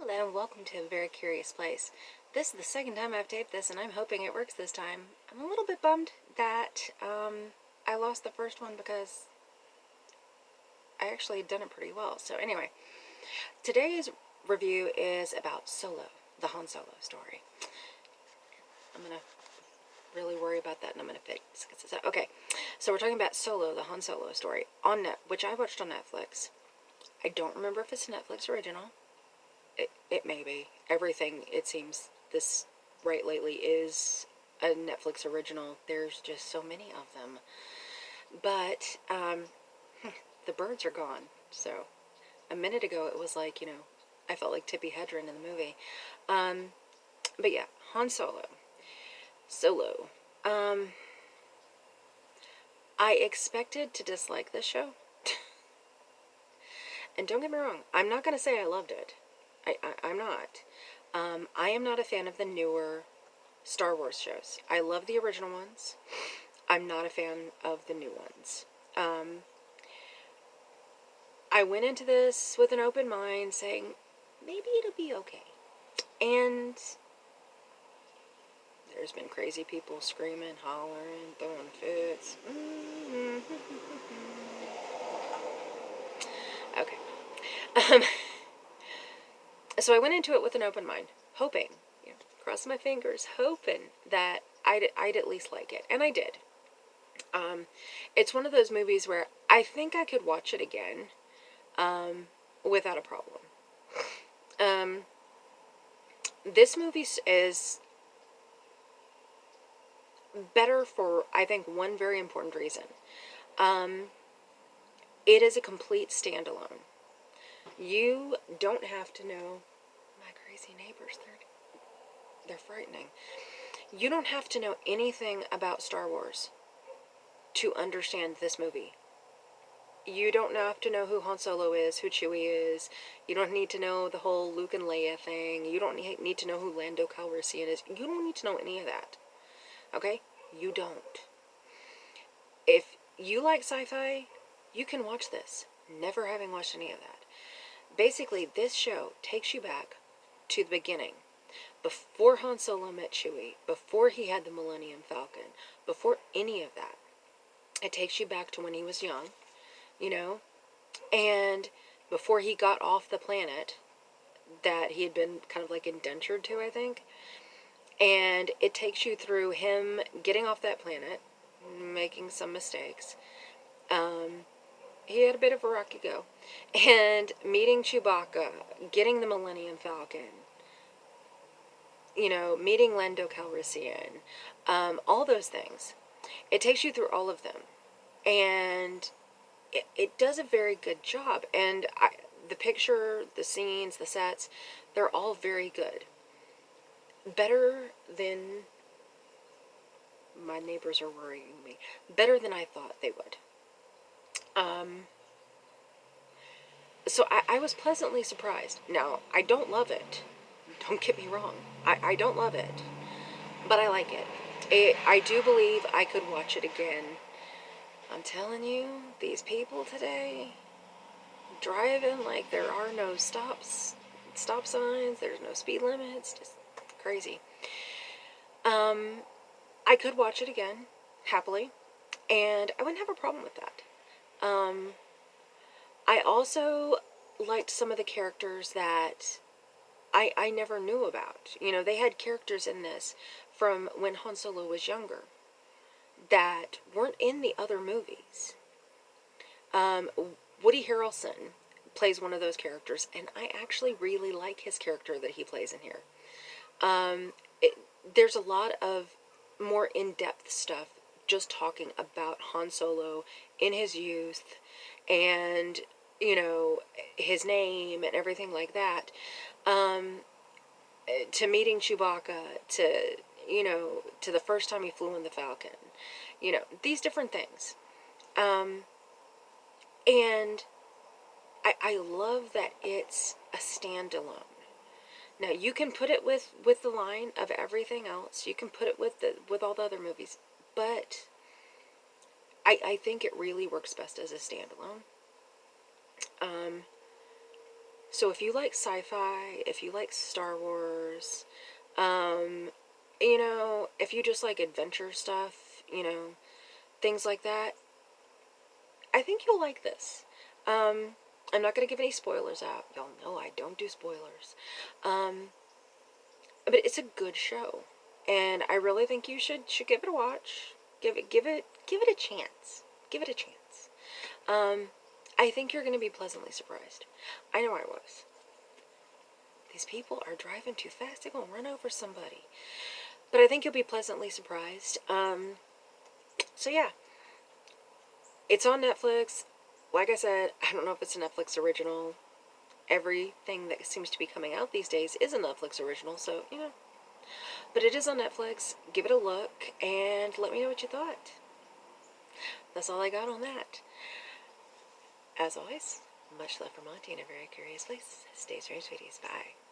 Hello and welcome to A Very Curious Place. This is the second time I've taped this and I'm hoping it works this time. I'm a little bit bummed that I lost the first one because I actually had done it pretty well. So anyway, today's review is about Solo, the Han Solo story. I'm going to really worry about that in a minute. Okay, so we're talking about Solo, the Han Solo story, which I watched on Netflix. I don't remember if it's a Netflix original. It may be. Everything, it seems, this right lately is a Netflix original. There's just so many of them. But, the birds are gone. So, a minute ago it was like, I felt like Tippi Hedren in the movie. But yeah, Han Solo. Solo. I expected to dislike this show. And don't get me wrong, I'm not going to say I loved it. I'm not. I am not a fan of the newer Star Wars shows. I love the original ones. I'm not a fan of the new ones. I went into this with an open mind saying, maybe it'll be okay. And there's been crazy people screaming, hollering, throwing fits. Okay. So I went into it with an open mind, hoping, cross my fingers, hoping that I'd at least like it. And I did. It's one of those movies where I think I could watch it again without a problem. This movie is better for, I think, one very important reason. It is a complete standalone. You don't have to know... My crazy neighbors, they're frightening. You don't have to know anything about Star Wars to understand this movie. You don't have to know who Han Solo is, who Chewie is. You don't need to know the whole Luke and Leia thing. You don't need to know who Lando Calrissian is. You don't need to know any of that. Okay? You don't. If you like sci-fi, you can watch this, never having watched any of that. Basically, this show takes you back to the beginning. Before Han Solo met Chewie, before he had the Millennium Falcon, before any of that. It takes you back to when he was young, and before he got off the planet that he had been kind of like indentured to, I think. And it takes you through him getting off that planet, making some mistakes. He had a bit of a rocky go. And meeting Chewbacca, getting the Millennium Falcon, meeting Lando Calrissian, all those things. It takes you through all of them. And it does a very good job. And the picture, the scenes, the sets, they're all very good. Better than... My neighbors are worrying me. Better than I thought they would. So I was pleasantly surprised. Now, I don't love it. Don't get me wrong. I don't love it. But I like it. I do believe I could watch it again. I'm telling you, these people today, driving like there are no stop signs, there's no speed limits, just crazy. I could watch it again, happily, and I wouldn't have a problem with that. I also liked some of the characters that I never knew about. They had characters in this from when Han Solo was younger that weren't in the other movies. Woody Harrelson plays one of those characters, and I actually really like his character that he plays in here. There's a lot of more in-depth stuff just talking about Han Solo in his youth and, his name and everything like that. To meeting Chewbacca, to the first time he flew in the Falcon. These different things. And I love that it's a standalone. Now, you can put it with the line of everything else. You can put it with all the other movies. But I think it really works best as a standalone. So if you like sci-fi, if you like Star Wars, um, you know, if you just like adventure stuff, you know, things like that, I think you'll like this. I'm not going to give any spoilers out. Y'all know I don't do spoilers. Um, but it's a good show. And I really think you should give it a watch. Give it a chance. Give it a chance. I think you're going to be pleasantly surprised. I know I was. These people are driving too fast. They're going to run over somebody. But I think you'll be pleasantly surprised. So yeah, it's on Netflix. Like I said, I don't know if it's a Netflix original. Everything that seems to be coming out these days is a Netflix original, so, you know. But it is on Netflix. Give it a look, and let me know what you thought. That's all I got on that. As always, much love from Monty in a very curious place. Stay strange, sweeties. Bye.